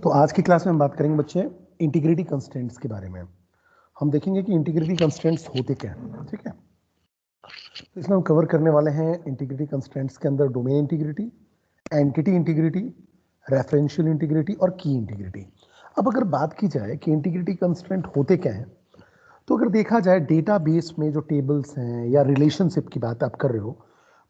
तो आज की क्लास में हम बात करेंगे बच्चे इंटीग्रिटी कंस्ट्रेंट्स के बारे में। हम देखेंगे कि इंटीग्रिटी कंस्ट्रेंट्स होते क्या हैं, ठीक है। तो इसमें हम कवर करने वाले हैं इंटीग्रिटी कंस्ट्रेंट्स के अंदर domain integrity, entity integrity, referential integrity और की इंटीग्रिटी। अब अगर बात की जाए कि इंटीग्रिटी कंस्ट्रेंट होते क्या हैं, तो अगर देखा जाए डेटाबेस में जो टेबल्स हैं या रिलेशनशिप की बात आप कर रहे हो,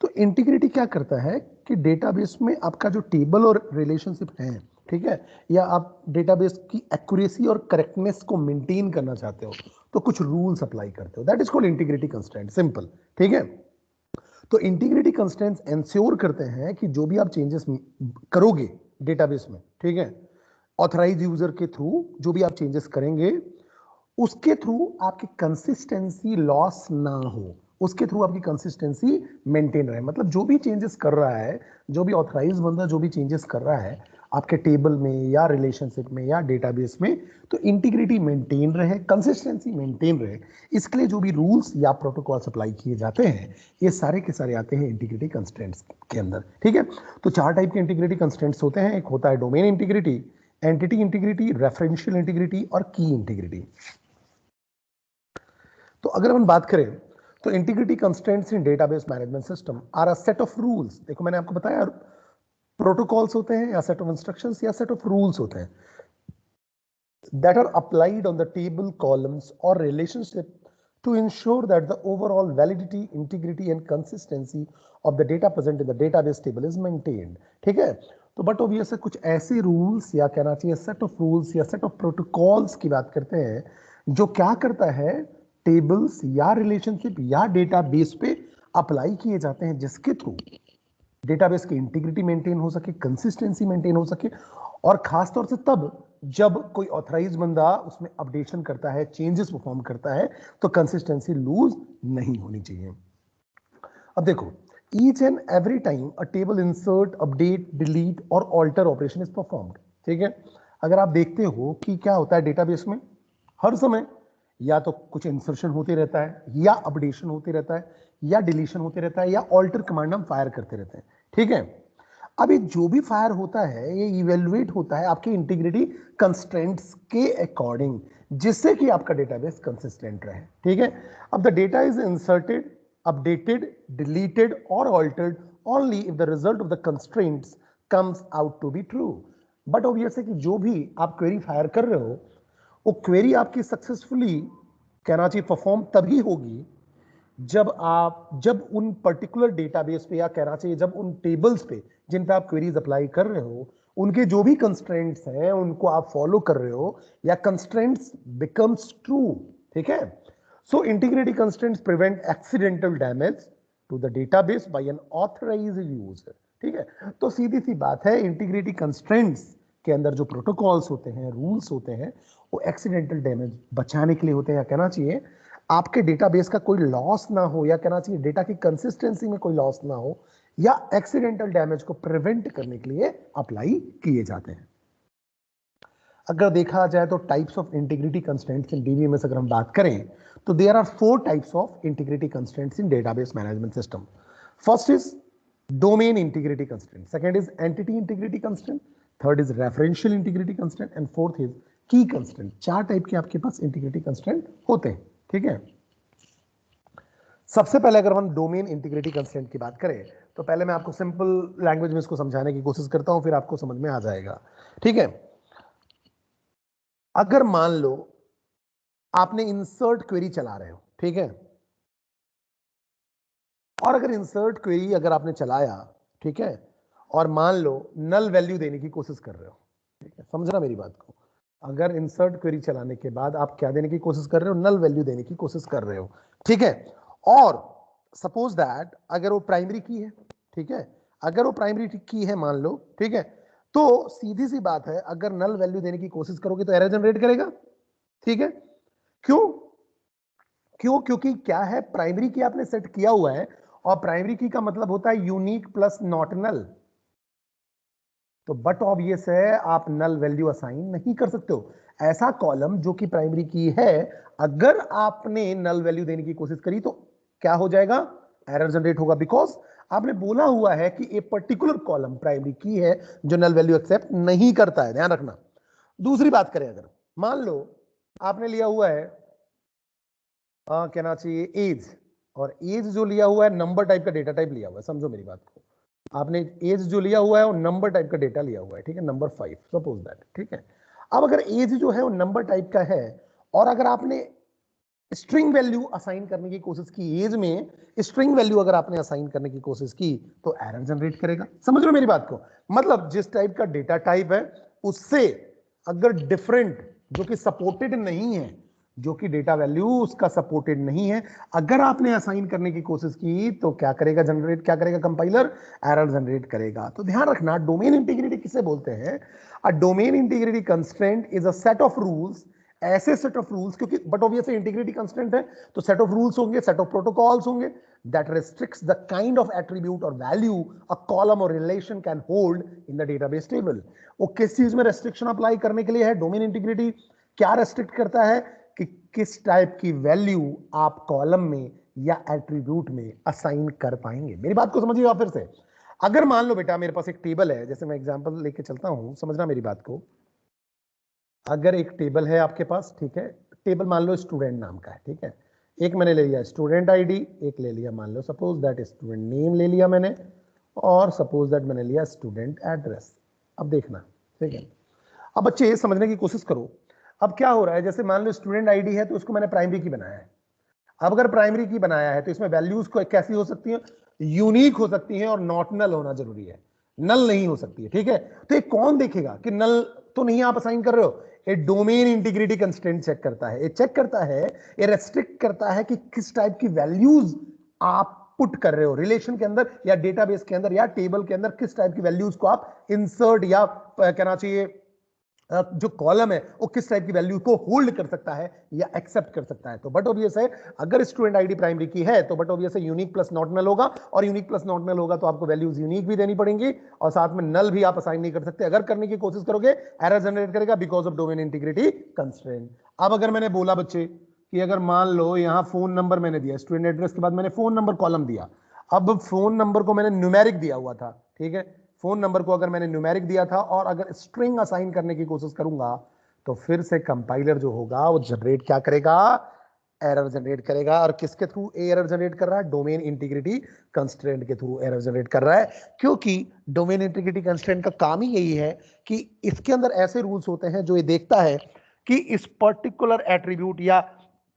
तो इंटीग्रिटी क्या करता है कि डेटाबेस में आपका जो टेबल और रिलेशनशिप है, ठीक है, या आप डेटाबेस की एक्यूरेसी और करेक्टनेस को मेंटेन करना चाहते हो तो कुछ रूल्स अप्लाई करते हो, that is called integrity constraint, simple, ठीक है। तो इंटीग्रिटी कंस्ट्रेंट्स एंश्योर करते हैं कि जो भी आप चेंजेस करोगे डेटाबेस में, ठीक है, ऑथराइज यूजर के थ्रू जो भी आप चेंजेस करेंगे उसके थ्रू आपकी कंसिस्टेंसी लॉस ना हो, उसके थ्रू आपकी कंसिस्टेंसी मेंटेन रहे। मतलब जो भी चेंजेस कर रहा है, जो भी ऑथराइज बंदा जो भी चेंजेस कर रहा है आपके टेबल में या रिलेशनशिप में या डेटाबेस में, तो इंटीग्रिटी मेंटेन रहे, कंसिस्टेंसी मेंटेन रहे, इसके लिए जो भी रूल्स या प्रोटोकॉल्स अप्लाई किए जाते हैं ये सारे के सारे आते हैं इंटीग्रिटी कंस्ट्रेंट्स के अंदर, ठीक है। तो चार टाइप के इंटीग्रिटी कंस्ट्रेंट्स होते हैं। एक होता है domain integrity, entity integrity, referential integrity और की इंटीग्रिटी। तो अगर हम बात करें तो integrity constraints in database management system are a set of rules. देखो मैंने आपको बताया प्रोटोकॉल्स होते हैं या सेट ऑफ इंस्ट्रक्शंस या सेट ऑफ रूल्स होते हैं that are applied on the table, columns or relationship to ensure that the overall validity, integrity and consistency of the data present in the database table is maintained, ठीक है। तो but obvious है कुछ ऐसे rules या कहना चाहिए set of rules या सेट ऑफ प्रोटोकॉल्स की बात करते हैं जो क्या करता है, टेबल्स या रिलेशनशिप या डेटाबेस पे अप्लाई किए जाते हैं जिसके थ्रू डेटाबेस की इंटीग्रिटी मेंटेन हो सके, कंसिस्टेंसी मेंटेन हो सके, और खास तौर से तब जब कोई ऑथराइज बंदा उसमें अपडेशन करता है, चेंजेस परफॉर्म करता है, तो कंसिस्टेंसी लूज नहीं होनी चाहिए। अब देखो, each and every time a table insert, update, delete और ऑल्टर ऑपरेशन इज परफॉर्म्ड, ठीक है। अगर आप देखते हो कि क्या होता है डेटाबेस में, हर समय या तो कुछ इंसर्शन होते रहता है या अपडेशन होते रहता है या डिलीशन होते रहता है या ऑल्टर कमांड हम फायर करते रहते हैं, ठीक है। अभी जो भी फायर होता है ये इवेल्युएट होता है आपके इंटीग्रिटी कंस्ट्रेंट्स के अकॉर्डिंग, जिससे कि आपका डेटाबेस कंसिस्टेंट रहे, ठीक है। अब the data is inserted, updated, deleted or altered only if the result of the constraints comes out to be true. But obvious है कि जो भी आप क्वेरी फायर कर रहे हो वो क्वेरी आपकी सक्सेसफुली कहना चाहिए परफॉर्म तभी होगी जब उन पर्टिकुलर डेटाबेस पे या कहना चाहिए जब उन टेबल्स पे जिन पे आप क्वेरीज अप्लाई कर रहे हो उनके जो भी कंस्ट्रेंट्स हैं उनको आप फॉलो कर रहे हो या कंस्ट्रेंट्स बिकम्स ट्रू, ठीक है। So integrity constraints prevent accidental damage to the database by an authorized user, ठीक है। तो सीधी सी बात है, इंटीग्रिटी कंस्ट्रेंट्स के अंदर जो प्रोटोकॉल्स होते हैं, रूल्स होते हैं, वो एक्सीडेंटल डैमेज बचाने के लिए होते हैं, या कहना चाहिए आपके डेटाबेस का कोई लॉस ना हो, या कहना चाहिए डेटा की कंसिस्टेंसी में कोई लॉस ना हो, या एक्सीडेंटल डैमेज को प्रिवेंट करने के लिए अप्लाई किए जाते हैं। अगर देखा जाए तो types of integrity constraints in DBMS अगर हम बात करें तो there are 4 types of integrity constraints in database management system. First is domain integrity constraint, second is entity integrity constraint, third is referential integrity constraint and fourth is key constraint. 4 type के आपके पास integrity constraint होते हैं, ठीक है। सबसे पहले अगर हम डोमेन इंटीग्रिटी कंस्ट्रेंट की बात करें तो पहले मैं आपको सिंपल लैंग्वेज में इसको समझाने की कोशिश करता हूं, फिर आपको समझ में आ जाएगा, ठीक है। अगर मान लो आपने इंसर्ट क्वेरी चला रहे हो, ठीक है, और अगर इंसर्ट क्वेरी अगर आपने चलाया, ठीक है, और मान लो नल वैल्यू देने की कोशिश कर रहे हो, ठीक है, समझना मेरी बात को। अगर इंसर्ट क्वेरी चलाने के बाद आप क्या देने की कोशिश कर रहे हो, नल वैल्यू देने की कोशिश कर रहे हो, ठीक है। और सपोज दैट अगर वो प्राइमरी की है, ठीक है, अगर वो प्राइमरी की है मान लो, ठीक है, तो सीधी सी बात है अगर नल वैल्यू देने की कोशिश करोगे तो एरर जनरेट करेगा, ठीक है। क्यों? क्योंकि क्या है, प्राइमरी की आपने सेट किया हुआ है और प्राइमरी की का मतलब होता है यूनिक प्लस नॉट नल। तो बट ऑब्वियस है आप नल वैल्यू असाइन नहीं कर सकते हो। ऐसा कॉलम जो कि प्राइमरी की है अगर आपने नल वैल्यू देने की कोशिश करी तो क्या हो जाएगा, एरर जनरेट होगा, बिकॉज आपने बोला हुआ है कि ए पर्टिकुलर कॉलम प्राइमरी की है जो नल वैल्यू एक्सेप्ट नहीं करता है, ध्यान रखना। दूसरी बात करें, अगर मान लो आपने लिया हुआ है कहना चाहिए एज, और एज जो लिया हुआ है नंबर टाइप का डेटा टाइप लिया हुआ है, समझो मेरी बात को, आपने एज जो लिया हुआ है वो नंबर टाइप का डेटा लिया हुआ है, ठीक है, नंबर 5 सपोज दैट, ठीक है। अब अगर एज जो है वो नंबर टाइप का है और अगर आपने स्ट्रिंग वैल्यू असाइन करने की कोशिश की, एज में स्ट्रिंग वैल्यू अगर आपने असाइन करने की कोशिश की तो एरर जनरेट करेगा। समझ रहे हो मेरी बात को? मतलब जिस टाइप का डेटा टाइप है उससे अगर डिफरेंट जो कि सपोर्टेड नहीं है, जो कि डेटा वैल्यू उसका सपोर्टेड नहीं है, अगर आपने असाइन करने की कोशिश की तो क्या करेगा जनरेट, क्या करेगा कंपाइलर? एरर जनरेट करेगा। तो ध्यान रखना, डोमेन इंटीग्रिटी किसे बोलते हैं? A domain integrity constraint is a set of rules, ऐसे सेट ऑफ रूल्स, क्योंकि बट ऑब्वियसली इंटीग्रिटी कंस्ट्रेंट है तो सेट ऑफ रूल्स होंगे, सेट ऑफ प्रोटोकॉल्स होंगे that restricts the kind of attribute or value a column or relation can hold in the database table। वो किस चीज में restriction apply करने के लिए है? डोमेन इंटीग्रिटी क्या रेस्ट्रिक्ट करता है कि किस टाइप की वैल्यू आप कॉलम में या एट्रीब्यूट में असाइन कर पाएंगे। मेरी बात को समझिएगा फिर से। अगर मान लो बेटा मेरे पास एक टेबल है, जैसे मैं एग्जांपल लेके चलता हूं, समझना मेरी बात को। अगर एक टेबल है आपके पास, ठीक है, टेबल मान लो स्टूडेंट नाम का है, ठीक है, एक मैंने ले लिया स्टूडेंट आईडी, एक ले लिया मान लो सपोज दैट स्टूडेंट नेम ले लिया मैंने, और सपोज दैट मैंने लिया स्टूडेंट एड्रेस। अब देखना, ठीक है, अब बच्चे ये समझने की कोशिश करो। अब क्या हो रहा है, जैसे मान लो स्टूडेंट आईडी है तो उसको मैंने प्राइमरी की बनाया है। अब अगर प्राइमरी की बनाया है तो इसमें वैल्यूज को कैसी हो सकती है? यूनिक हो सकती है और नॉट नल होना जरूरी है, नल नहीं हो सकती है, ठीक है। तो ये कौन देखेगा कि नल तो नहीं आप असाइन कर रहे हो? ये डोमेन इंटीग्रिटी कंस्ट्रेंट चेक करता है, ये चेक करता है, ये रेस्ट्रिक्ट करता है कि किस टाइप की वैल्यूज आप पुट कर रहे हो रिलेशन के अंदर या डेटाबेस के अंदर या टेबल के अंदर, किस टाइप की वैल्यूज को आप इंसर्ट या कहना चाहिए जो कॉलम है वो किस टाइप की वैल्यू को होल्ड कर सकता है या एक्सेप्ट कर सकता है। तो बट ऑब्वियस है, अगर स्टूडेंट आईडी प्राइमरी की है तो बट ऑब्वियस है यूनिक प्लस नॉट नल होगा, और यूनिक प्लस नॉट नल होगा तो आपको वैल्यूज यूनिक भी देनी पड़ेंगी और साथ में नल भी आप असाइन नहीं कर सकते। अगर करने की कोशिश करोगे एरर जनरेट करेगा because of domain integrity constraint. अब अगर मैंने बोला बच्चे कि अगर मान लो यहां फोन नंबर मैंने दिया, स्टूडेंट एड्रेस के बाद मैंने फोन नंबर कॉलम दिया, अब फोन नंबर को मैंने न्यूमेरिक दिया हुआ था, ठीक है, फोन नंबर को अगर मैंने न्यूमेरिक दिया था और अगर स्ट्रिंग असाइन करने की कोशिश करूंगा तो फिर से कंपाइलर जो होगा वो जनरेट क्या करेगा? एरर जनरेट करेगा। और किसके थ्रू एरर जनरेट कर रहा है? डोमेन इंटीग्रिटी कंस्ट्रेंट के थ्रू एरर जनरेट कर रहा है, क्योंकि डोमेन इंटीग्रिटी कंस्ट्रेंट का काम ही यही है कि इसके अंदर ऐसे रूल्स होते हैं जो ये देखता है कि इस पर्टिकुलर एट्रीब्यूट या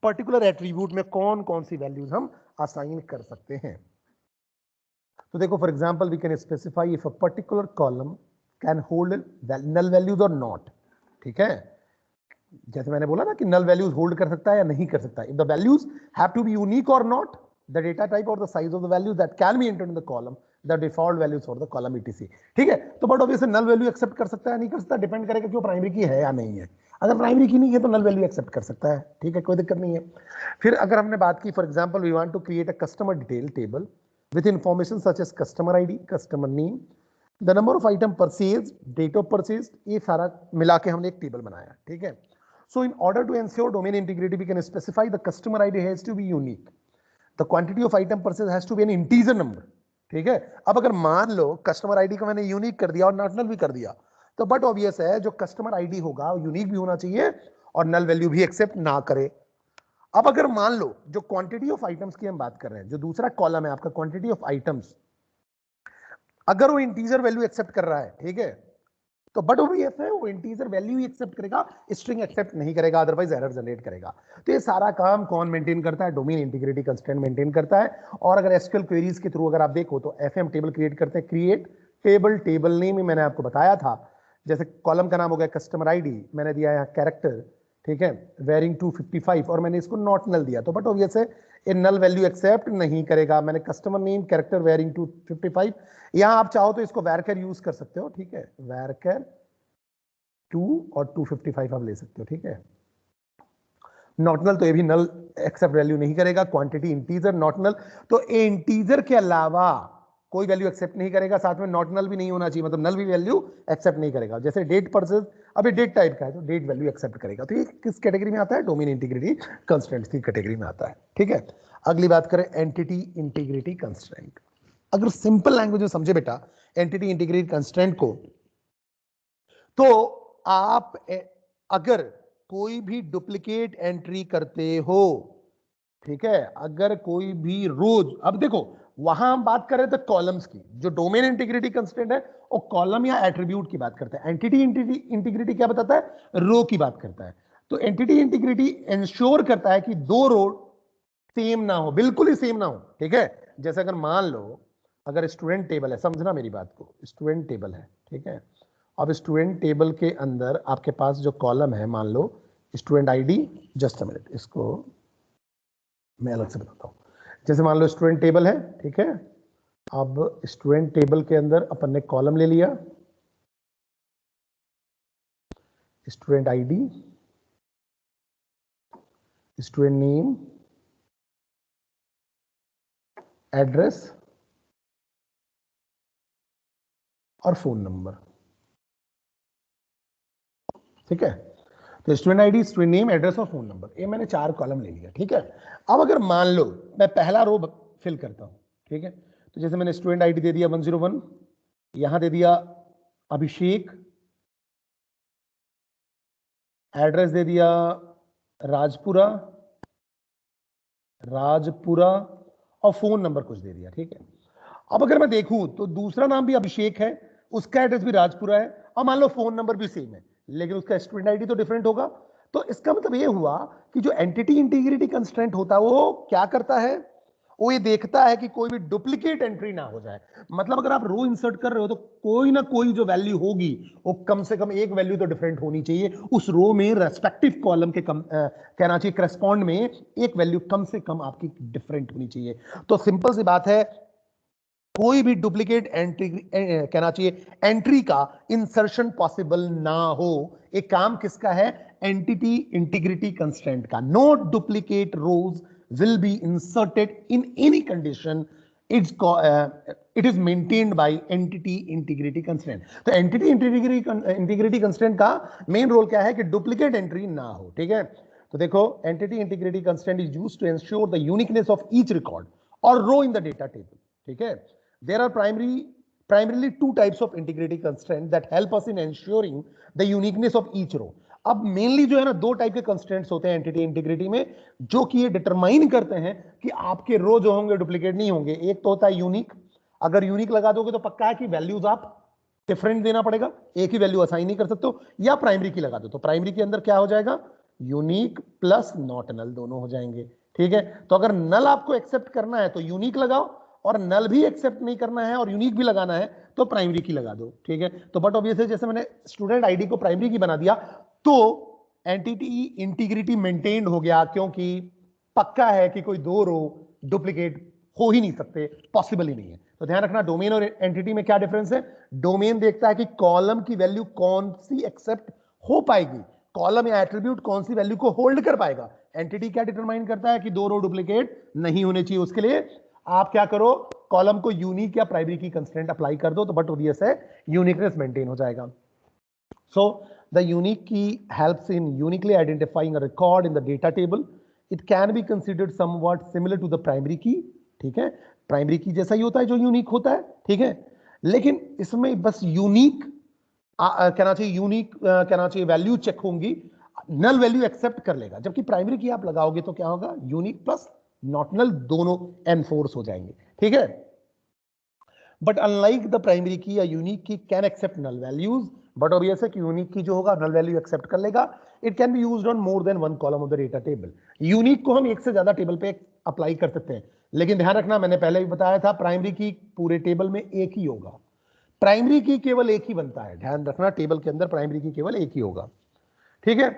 पर्टिकुलर एट्रीब्यूट में कौन कौन सी वैल्यूज हम असाइन कर सकते हैं। तो देखो for example we can specify if a particular column can hold null values और नॉट, ठीक है, जैसे मैंने बोला ना कि नल वैल्यूज होल्ड कर सकता है या नहीं कर सकता है। If the values have to be unique और नॉट, द डेटा टाइप और the size of the values that can be entered in the column, the default values for the column etc, ठीक है। तो but obviously null value accept कर सकता है नहीं कर सकता, डिपेंड करेगा कि वो प्राइमरी की है या नहीं है। अगर प्राइमरी की नहीं है तो नल वैल्यू एक्सेप्ट कर सकता है, ठीक है, कोई दिक्कत नहीं है। फिर अगर हमने बात की for example we want to create a customer detail table with information such as customer ID, customer name, the number of item purchased, date of purchase, ये सारा मिला के हमने एक टेबल बनाया, ठीक है। So in order to ensure domain integrity, we can specify the customer ID has to be unique. The quantity of item purchased has to be an integer number, ठीक है। अब अगर मान लो कस्टमर आईडी को मैंने यूनिक कर दिया और नॉट नल भी कर दिया, तो बट ऑब्वियस है जो कस्टमर आईडी होगा यूनिक भी होना चाहिए और नल वैल्यू भी एक्सेप्ट ना करे। अब अगर मान लो जो क्वांटिटी ऑफ आइटम्स की हम बात कर रहे हैं, जो दूसरा कॉलम है आपका क्वांटिटी ऑफ आइटम्स, अगर वो इंटीजर वैल्यू एक्सेप्ट कर रहा है, ठीक है, तो बट ऑब्वियस है वो इंटीजर वैल्यू ही एक्सेप्ट करेगा, स्ट्रिंग एक्सेप्ट नहीं करेगा, अदरवाइज एरर जनरेट करेगा। तो ये सारा काम कौन मेंटेन करता है? डोमेन इंटीग्रिटी कंस्ट्रेंट मेंटेन करता है। और अगर एसक्यूएल क्वेरीज के थ्रू अगर आप देखो तो एफएम टेबल क्रिएट करते हैं, क्रिएट टेबल, टेबल नेम मैंने आपको बताया था, जैसे कॉलम का नाम हो गया कस्टमर आईडी, मैंने दिया यहाँ कैरेक्टर, ठीक है, वेरिंग 255 और मैंने इसको नॉट नल दिया, तो बट ऑब्वियस है ये नल वैल्यू एक्सेप्ट नहीं करेगा। मैंने कस्टमर नेम कैरेक्टर वेरिंग 255, यहां आप चाहो तो इसको वैरकर यूज कर सकते हो, ठीक है, वैरकर 2 और 255 आप ले सकते हो, ठीक है। नॉट नल तो ये भी नल एक्सेप्ट वैल्यू नहीं करेगा, क्वांटिटी इंटीजर नॉट नल, तो ए इंटीजर के अलावा कोई वैल्यू एक्सेप्ट नहीं करेगा, साथ में नॉट नल भी नहीं होना चाहिए, मतलब नल भी वैल्यू एक्सेप्ट नहीं करेगा। जैसे डेट परचेज, अभी डेट टाइप का है तो डेट वैल्यू एक्सेप्ट करेगा। तो ये किस कैटेगरी में आता है? डोमेन इंटीग्रिटी कंस्ट्रेंट्स की कैटेगरी में आता है, ठीक है। अगली बात करें एंटिटी इंटीग्रिटी कंस्ट्रेंट। अगर सिंपल लैंग्वेज में समझे बेटा एंटिटी इंटीग्रिटी कंस्ट्रेंट को, तो आप अगर कोई भी डुप्लीकेट एंट्री करते हो, ठीक है, अगर कोई भी रोज, अब देखो वहां हम बात कर रहे थे कॉलम्स की, जो डोमेन इंटीग्रिटी कंस्ट्रेंट है वो कॉलम या एट्रीब्यूट की बात करता है। एंटिटी इंटीग्रिटी क्या बताता है? रो की बात करता है। तो एंटिटी इंटीग्रिटी इंश्योर करता है कि दो रो सेम ना हो, बिल्कुल ही सेम ना हो, ठीक है। जैसे अगर मान लो अगर स्टूडेंट टेबल है, समझना मेरी बात को, स्टूडेंट टेबल है, ठीक है। अब स्टूडेंट टेबल के अंदर आपके पास जो कॉलम है, मान लो student ID, just a minute, इसको मैं अलग से बताता हूं। जैसे मान लो स्टूडेंट टेबल है, ठीक है। अब स्टूडेंट टेबल के अंदर अपन ने कॉलम ले लिया student ID, student name, address और फोन नंबर, ठीक है। तो student ID, student name, address और फोन नंबर, ये मैंने 4 कॉलम ले लिया, ठीक है। अब अगर मान लो मैं पहला रो फिल करता हूं, ठीक है। तो जैसे मैंने स्टूडेंट आईडी दे दिया 101, यहां दे दिया अभिषेक, एड्रेस दे दिया राजपुरा, और फोन नंबर कुछ दे दिया, ठीक है। अब अगर मैं देखूं तो दूसरा नाम भी अभिषेक है, उसका एड्रेस भी राजपुरा है, और मान लो फोन नंबर भी सेम है, लेकिन उसका स्टूडेंट आईडी तो डिफरेंट होगा। तो इसका मतलब ये हुआ कि जो एंटिटी इंटीग्रिटी कंस्ट्रेंट होता है वो क्या करता है? वो ये देखता है कि कोई भी डुप्लीकेट एंट्री ना हो जाए। मतलब अगर आप रो इंसर्ट कर रहे हो तो कोई ना कोई जो वैल्यू होगी वो कम से कम एक वैल्यू तो डिफरेंट होनी चाहिए उस रो में, रेस्पेक्टिव कॉलम के कहना चाहिए करस्पॉन्ड में एक वैल्यू कम से कम आपकी डिफरेंट होनी चाहिए। तो सिंपल सी बात है, कोई भी डुप्लीकेट एंट्री कहना चाहिए एंट्री का इंसर्शन पॉसिबल ना हो। एक काम किसका है? एंटिटी इंटीग्रिटी कंस्ट्रेंट का। No duplicate rows will be inserted in any condition it is maintained by entity integrity constraint। तो entity integrity constraint का मेन रोल क्या है कि डुप्लीकेट एंट्री ना हो, ठीक है। तो देखो entity integrity constraint is used to ensure the uniqueness of each record or row in the data table, ठीक है। there are primarily 2 types of integrity constraint that help us in ensuring the uniqueness of each row। अब mainly जो है ना 2 type के constraints होते हैं entity integrity में, जो कि ये डिटरमाइन करते हैं कि आपके रो जो होंगे डुप्लीकेट नहीं होंगे। एक तो होता है यूनिक, अगर यूनिक लगा दोगे तो पक्का है कि वैल्यूज आप डिफरेंट देना पड़ेगा, एक ही वैल्यू असाइन नहीं कर सकते हो। या प्राइमरी की लगा दो तो प्राइमरी के अंदर क्या हो जाएगा? यूनिक प्लस नॉट नल दोनों हो जाएंगे, ठीक है। तो अगर नल आपको एक्सेप्ट करना है तो यूनिक लगाओ, और नल भी एक्सेप्ट नहीं करना है और यूनिक भी लगाना है तो प्राइमरी की लगा दो, ठीक है। तो बट ऑब्वियसली जैसे मैंने स्टूडेंट आईडी को प्राइमरी की बना दिया तो एंटिटी इंटीग्रिटी मेंटेन्ड हो गया, क्योंकि पक्का है कि कोई 2 रो डुप्लीकेट हो ही नहीं सकते, पॉसिबल ही नहीं है। तो ध्यान रखना डोमेन और एंटिटी में क्या डिफरेंस है। डोमेन देखता है कि कॉलम की वैल्यू कौन सी एक्सेप्ट हो पाएगी, कॉलम या एट्रीब्यूट कौन सी वैल्यू को होल्ड कर पाएगा। एंटिटी क्या डिटरमाइन करता है कि 2 रो डुप्लीकेट नहीं होने चाहिए, उसके लिए आप क्या करो, कॉलम को यूनिक या प्राइमरी की कंस्ट्रेंट अप्लाई कर दो, तो बट ऑब्वियस है यूनिकनेस मेंटेन हो जाएगा। So the unique key helps in uniquely identifying a record in the data table. It can be considered somewhat similar to the primary key, ठीक है। Primary की जैसा ही होता है जो यूनिक होता है, ठीक है। लेकिन इसमें बस यूनिक कहना चाहिए, यूनिक कहना चाहिए वैल्यू चेक होंगी, नल वैल्यू एक्सेप्ट कर लेगा। जबकि प्राइमरी की आप लगाओगे तो क्या होगा? यूनिक प्लस नॉट नल दोनों एनफोर्स हो जाएंगे, ठीक है। बट अनलाइक द प्राइमरी की, या unique key can accept null values, but obvious है कि यूनिक की जो होगा नल वैल्यू एक्सेप्ट कर लेगा। It can be used on more than 1 column of the data table. Unique को हम एक से ज्यादा टेबल पे अप्लाई कर सकते हैं, लेकिन ध्यान रखना मैंने पहले भी बताया था प्राइमरी की पूरे टेबल में एक ही होगा, प्राइमरी की केवल एक ही बनता है। ध्यान रखना टेबल के अंदर प्राइमरी की केवल एक ही होगा, ठीक है।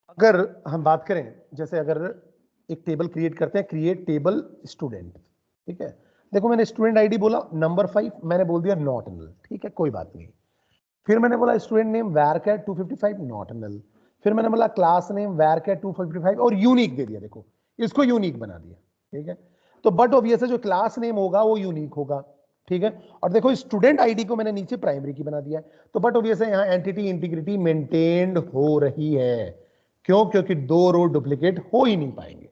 अगर हम बात करें, जैसे अगर एक टेबल क्रिएट करते हैं, क्रिएट टेबल स्टूडेंट, ठीक है। देखो मैंने स्टूडेंट आईडी बोला नंबर 5, मैंने बोल दिया नॉट नल, ठीक है, कोई बात नहीं। फिर मैंने बोला स्टूडेंट नेम वैरकैट 255 नॉट नल। फिर मैंने बोला क्लास नेम वैरकैट 255 और यूनिक दे दिया, देखो इसको यूनिक बना दिया, ठीक है। तो बट ऑब्वियस है जो क्लास नेम होगा वो यूनिक होगा, ठीक है। और देखो स्टूडेंट आईडी को मैंने नीचे प्राइमरी की बना दिया है, तो बट ऑब्वियस है यहाँ एंटिटी इंटीग्रिटी मेंटेन्ड हो रही है। क्यों? क्योंकि 2 रो डुप्लीकेट हो ही नहीं पाएंगे।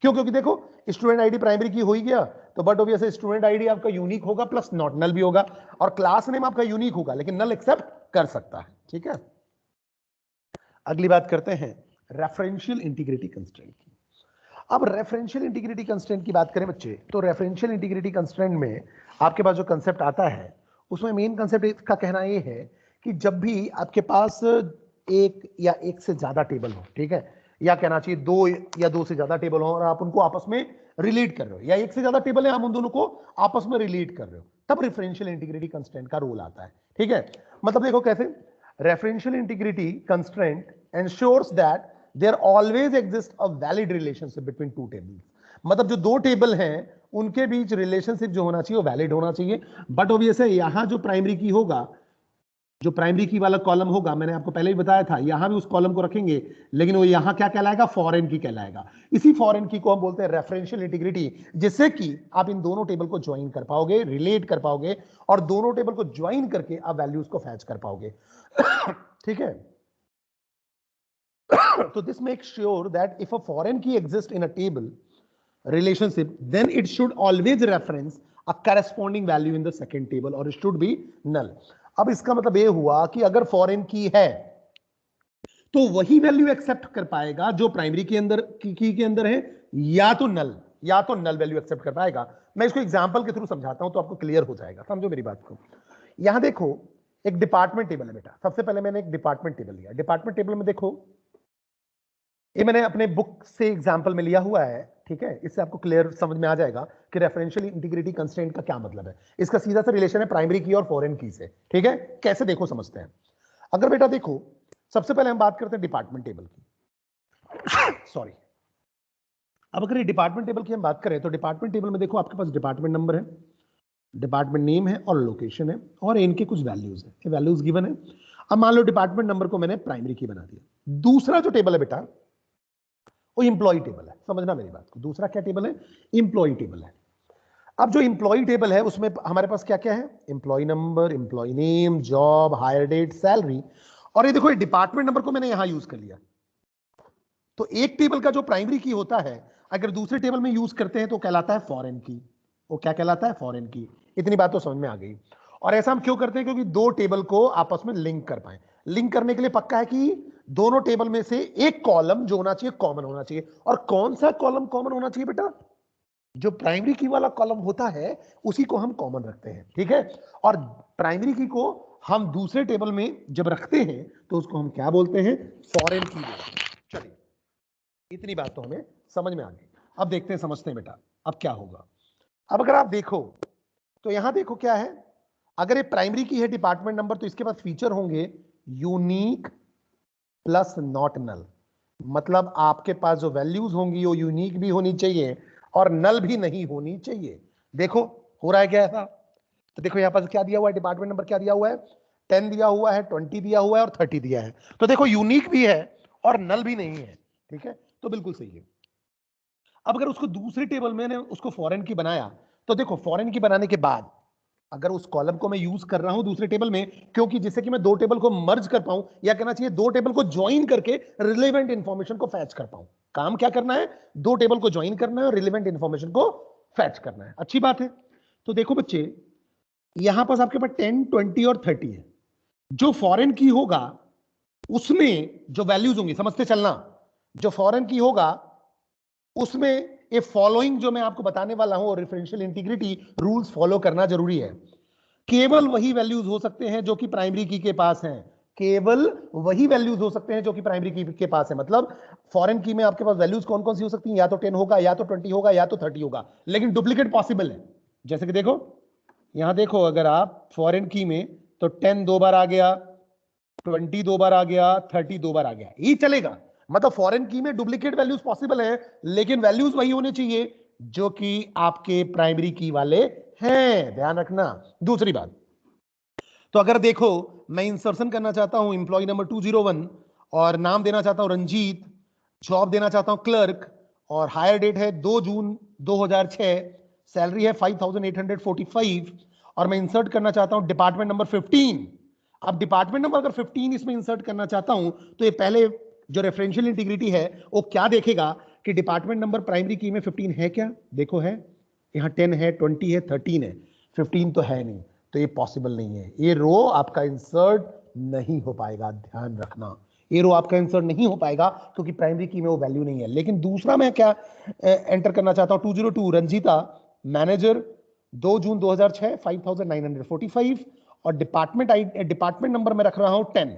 क्यों? क्योंकि देखो स्टूडेंट आईडी प्राइमरी की हो ही गया, तो बट ऑब्वियस स्टूडेंट आईडी आपका यूनिक होगा प्लस नॉट नल भी होगा, और क्लास नेम आपका यूनिक होगा लेकिन नल एक्सेप्ट कर सकता है, ठीक है। अगली बात करते हैं रेफरेंशियल इंटीग्रिटी कंस्ट्रेंट की। अब रेफरेंशियल इंटीग्रिटी कंस्ट्रेंट की बात करें बच्चे, तो रेफरेंशियल इंटीग्रिटी कंस्ट्रेंट में आपके पास जो कंसेप्ट आता है उसमें मेन कंसेप्ट का कहना यह है कि जब भी आपके पास एक या एक से ज्यादा टेबल हो, ठीक है, या कहना चाहिए दो या दो से ज्यादा टेबल हो और आप उनको आपस में रिलेट कर रहे हो, या एक से ज्यादा टेबल है आप उन दोनों को आपस में रिलेट कर रहे हो, तब रेफरेंशियल इंटीग्रिटी कंस्ट्रेंट का रोल आता है। ठीक है, मतलब देखो कैसे, referential integrity constraint ensures that there always exist a valid relationship between two tables. मतलब जो दो टेबल हैं उनके बीच रिलेशनशिप जो होना चाहिए वो वैलिड होना चाहिए। बट ऑब्वियस है यहां जो प्राइमरी की होगा, जो प्राइमरी की वाला कॉलम होगा, मैंने आपको पहले ही बताया था, यहां भी उस कॉलम को रखेंगे, लेकिन वो यहां क्या कहलाएगा, फॉरेन की कहलाएगा। इसी फॉरेन की को हम बोलते हैं रेफरेंशियल इंटीग्रिटी, जिससे कि आप इन दोनों टेबल को ज्वाइन कर पाओगे, रिलेट कर पाओगे, और दोनों टेबल को ज्वाइन करके आप वैल्यूज को फैच कर पाओगे। ठीक है, तो this make sure that if a foreign key exist in a table relationship, then it should always reference a corresponding value in the second table or it should be null। अब इसका मतलब ये हुआ कि अगर फॉरेन की है तो वही वैल्यू एक्सेप्ट कर पाएगा जो प्राइमरी के अंदर की के अंदर है, या तो नल वैल्यू एक्सेप्ट कर पाएगा। मैं इसको एग्जांपल के थ्रू समझाता हूं तो आपको क्लियर हो जाएगा, समझो मेरी बात को। यहां देखो एक डिपार्टमेंट टेबल है बेटा, सबसे पहले मैंने एक डिपार्टमेंट टेबल लिया। डिपार्टमेंट टेबल में देखो, ये मैंने अपने बुक से एग्जांपल में लिया हुआ है, ठीक है, इससे आपको क्लियर समझ में आ जाएगा कि रेफरेंशियल इंटीग्रिटी कंस्ट्रेंट का क्या मतलब है। इसका सीधा सा रिलेशन है प्राइमरी की और फॉरेन की से, ठीक है, कैसे देखो समझते हैं। अगर बेटा देखो, सबसे पहले हम बात करते हैं डिपार्टमेंट टेबल की। सॉरी, अब अगर ये डिपार्टमेंट टेबल की हम बात करें तो डिपार्टमेंट टेबल में देखो आपके पास डिपार्टमेंट नंबर है, डिपार्टमेंट नेम है और लोकेशन है, और इनके कुछ वैल्यूज है, वैल्यूज गिवन है। अब मान लो डिपार्टमेंट नंबर को मैंने प्राइमरी की बना दिया। दूसरा जो टेबल है बेटा वो इंप्लॉय टेबल है, समझना मेरी बात को। दूसरा क्या टेबल है, इंप्लॉय टेबल है। अब जो इंप्लॉय टेबल है उसमें हमारे पास क्या क्या है, employee number, employee name, job, hire date, salary, और ये देखो ये डिपार्टमेंट नंबर को मैंने यहां यूज कर लिया। तो एक टेबल का जो प्राइमरी की होता है अगर दूसरे टेबल में यूज करते हैं तो कहलाता है फॉरेन की। वो क्या कहलाता है, फॉरेन की। इतनी बात तो समझ में आ गई। और ऐसा हम क्यों करते हैं, क्योंकि दो टेबल को आपस में लिंक कर पाए। लिंक करने के लिए पक्का है कि दोनों टेबल में से एक कॉलम जो होना चाहिए कॉमन होना चाहिए। और कौन सा कॉलम कॉमन होना चाहिए बेटा, जो प्राइमरी की वाला कॉलम होता है उसी को हम कॉमन रखते हैं, ठीक है। और प्राइमरी की को हम दूसरे टेबल में जब रखते हैं तो उसको हम क्या बोलते हैं, फॉरेन की बोलते हैं। चलिए, इतनी बात तो हमें समझ में आ गई। अब देखते हैं, समझते हैं बेटा अब क्या होगा। अब अगर आप देखो तो यहां देखो क्या है, अगर ये प्राइमरी की है डिपार्टमेंट नंबर तो इसके पास फीचर होंगे यूनिक प्लस नॉट नल। मतलब आपके पास जो वैल्यूज होंगी वो यूनिक भी होनी चाहिए और नल भी नहीं होनी चाहिए। देखो हो रहा है क्या ऐसा, तो देखो यहां पर क्या दिया हुआ है, डिपार्टमेंट नंबर क्या दिया हुआ है, 10 दिया हुआ है, 20 दिया हुआ है और 30 दिया है। तो देखो यूनिक भी है और नल भी नहीं है, ठीक है, तो बिल्कुल सही है। अब अगर उसको दूसरे टेबल में उसको फॉरेन की बनाया तो देखो फॉरेन की बनाने के बाद अगर उस कॉलम को मैं यूज कर रहा हूं दूसरे टेबल में, क्योंकि जिससे कि मैं दो टेबल को मर्ज कर पाऊं, या कहना चाहिए दो टेबल को ज्वाइन करके रिलेवेंट इंफॉर्मेशन को फैच कर पाऊं। काम क्या करना है, दो टेबल को ज्वाइन करना है और रिलेवेंट इंफॉर्मेशन को फैच करना है। अच्छी बात है। तो देखो बच्चे, यहां पास आपके पास 10, 20 और 30 है। जो फॉरेन की होगा उसमें जो वैल्यूज होंगी, समझते चलना, जो फॉरेन की होगा उसमें ये फॉलोइंग जो मैं आपको बताने वाला हूं, रेफरेंशियल इंटीग्रिटी रूल्स फॉलो करना जरूरी है। केवल वही वैल्यूज हो सकते हैं जो कि प्राइमरी की के पास हैं, केवल वही वैल्यूज हो सकते हैं जो कि प्राइमरी की के पास है। मतलब फॉरेन की में आपके पास वैल्यूज कौन कौन सी हो सकती हैं, या तो 10 होगा, या तो 20 होगा, या तो 30 होगा, लेकिन डुप्लीकेट पॉसिबल है। जैसे कि देखो यहां देखो, अगर आप फॉरेन की में तो 10 दो बार आ गया, 20 दो बार आ गया, 30 दो बार आ गया, ये चलेगा। मतलब फॉरेन की में डुप्लीकेट वैल्यूज पॉसिबल है, लेकिन वैल्यूज वही होने चाहिए जो कि आपके प्राइमरी की वाले हैं, ध्यान रखना। दूसरी बात, तो अगर देखो मैं इंसर्शन करना चाहता हूं इंप्लॉय नंबर 201 और नाम देना चाहता हूं रंजीत, जॉब देना चाहता हूं क्लर्क, और हायर डेट है 2 जून 2006, सैलरी है 5845, और मैं इंसर्ट करना चाहता हूं डिपार्टमेंट नंबर 15। अब डिपार्टमेंट नंबर अगर 15 इसमें इंसर्ट करना चाहता हूं तो ये पहले जो रेफरेंशियल इंटीग्रिटी है वो क्या देखेगा कि डिपार्टमेंट नंबर प्राइमरी की में 15 है क्या, देखो है, यहाँ 10 है, 20 है, 13 है, 15 तो है नहीं, तो ये पॉसिबल नहीं है, ये रो आपका इंसर्ट नहीं हो पाएगा, ध्यान रखना। ये रो आपका इंसर्ट नहीं हो पाएगा क्योंकि प्राइमरी की में वो वैल्यू नहीं है। लेकिन दूसरा मैं क्या एंटर करना चाहता हूं, 202 रंजीता मैनेजर 2 जून 2006 5945 और डिपार्टमेंट नंबर मैं रख रहा हूं 10।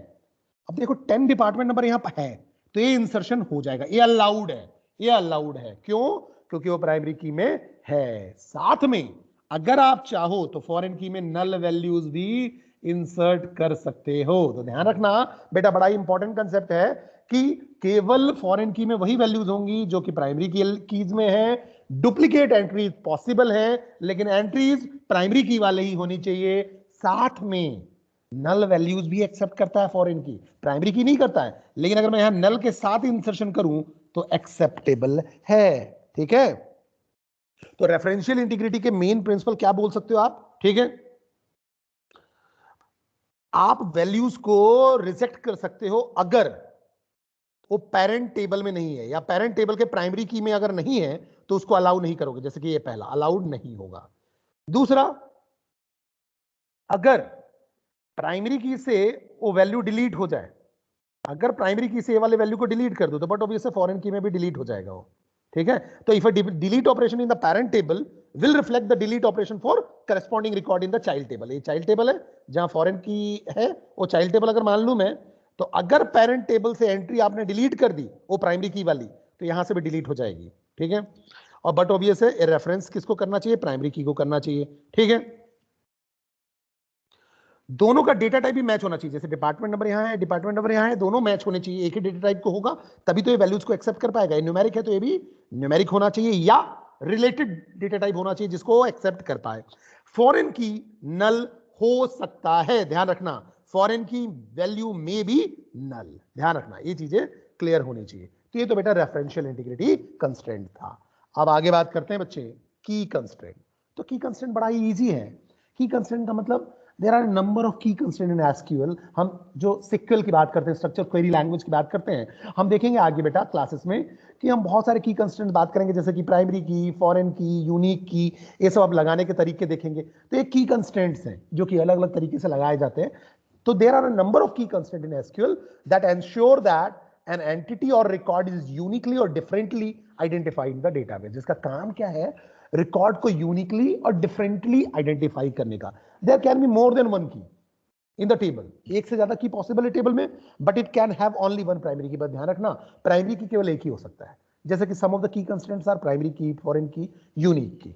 अब देखो 10 डिपार्टमेंट नंबर यहां पर है तो ये इंसर्शन हो जाएगा, ये अलाउड है, ये अलाउड है। क्यों? क्योंकि वो प्राइमरी की में है। साथ में अगर आप चाहो तो फॉरेन की में नल वैल्यूज भी इंसर्ट कर सकते हो। तो ध्यान रखना बेटा, बड़ा ही इंपॉर्टेंट कंसेप्ट है कि केवल फॉरेन की में वही वैल्यूज होंगी जो कि प्राइमरी कीज में है। डुप्लीकेट एंट्रीज पॉसिबल है लेकिन एंट्रीज प्राइमरी की वाले ही होनी चाहिए। साथ में नल वैल्यूज भी एक्सेप्ट करता है फॉरेन की, प्राइमरी की नहीं करता है, लेकिन अगर मैं यहां नल के साथ इंसर्शन करूं तो एक्सेप्टेबल है। ठीक है, तो रेफरेंशियल इंटीग्रिटी के मेन प्रिंसिपल क्या बोल सकते हो आप? ठीक है, आप वैल्यूज को रिजेक्ट कर सकते हो अगर वो पेरेंट टेबल में नहीं है या पेरेंट टेबल के प्राइमरी की में अगर नहीं है तो उसको अलाउ नहीं करोगे, जैसे कि ये पहला अलाउड नहीं होगा। दूसरा, अगर प्राइमरी की से वो वैल्यू डिलीट हो जाए, अगर प्राइमरी की से वाले वैल्यू को डिलीट कर दो तो बट ऑब्वियसली फॉरेन की में भी डिलीट हो जाएगा वो। ठीक है, तो if delete operation in the parent table will reflect the delete operation for corresponding record in the child table. ये चाइल्ड टेबल है जहां फॉरेन की है, वो चाइल्ड टेबल अगर मान लूं मैं, तो अगर पेरेंट टेबल से एंट्री आपने डिलीट कर दी वो प्राइमरी की वाली, तो यहां से भी डिलीट हो जाएगी। ठीक है, और बट ऑब्वियस है रेफरेंस किसको करना चाहिए? प्राइमरी की को करना चाहिए। ठीक है, दोनों का डेटा टाइप भी मैच होना चाहिए, जैसे डिपार्टमेंट नंबर यहां है, डिपार्टमेंट नंबर यहां है, दोनों मैच होने चाहिए, एक ही डेटा टाइप को होगा तभी तो ये वैल्यूज को एक्सेप्ट कर पाएगा। ये न्यूमेरिक है तो ये भी न्यूमेरिक होना चाहिए या रिलेटेड डेटा टाइप होना चाहिए जिसको एक्सेप्ट कर पाए। फॉरेन की नल हो सकता है, ध्यान रखना, फॉरेन की वैल्यू में भी नल, ध्यान रखना, ये चीजें क्लियर होनी चाहिए। तो ये तो बेटा रेफरेंशियल इंटीग्रिटी कंस्ट्रेंट था। अब आगे बात करते हैं बच्चे की कंस्ट्रेंट। तो की कंस्ट्रेंट बड़ा ही इजी है। की कंस्ट्रेंट का मतलब there are number of key constraint in SQL. हम जो सिक्वल की बात करते हैं, स्ट्रक्चर क्वेरी लैंग्वेज की बात करते हैं, हम देखेंगे आगे बेटा क्लासेस में कि हम बहुत सारे की कंस्ट्रेंट बात करेंगे, जैसे कि primary key, foreign key, unique की, ये सब आप लगाने के तरीके देखेंगे। तो ये की कंस्ट्रेंट्स हैं जो कि अलग अलग तरीके से लगाए जाते हैं। तो there are a number of key constraint in SQL that ensure that an entity or record is uniquely or differently identified in the database। जिसका काम क्या है? रिकॉर्ड को यूनिकली और डिफरेंटली आइडेंटिफाई करने का। There can be more than one key in the table, एक से ज्यादा की पॉसिबल है टेबल में, but it can have only one primary की। बस ध्यान रखना, प्राइमरी की केवल एक ही हो सकता है, जैसे कि some of the key constants are primary key, foreign key, unique की।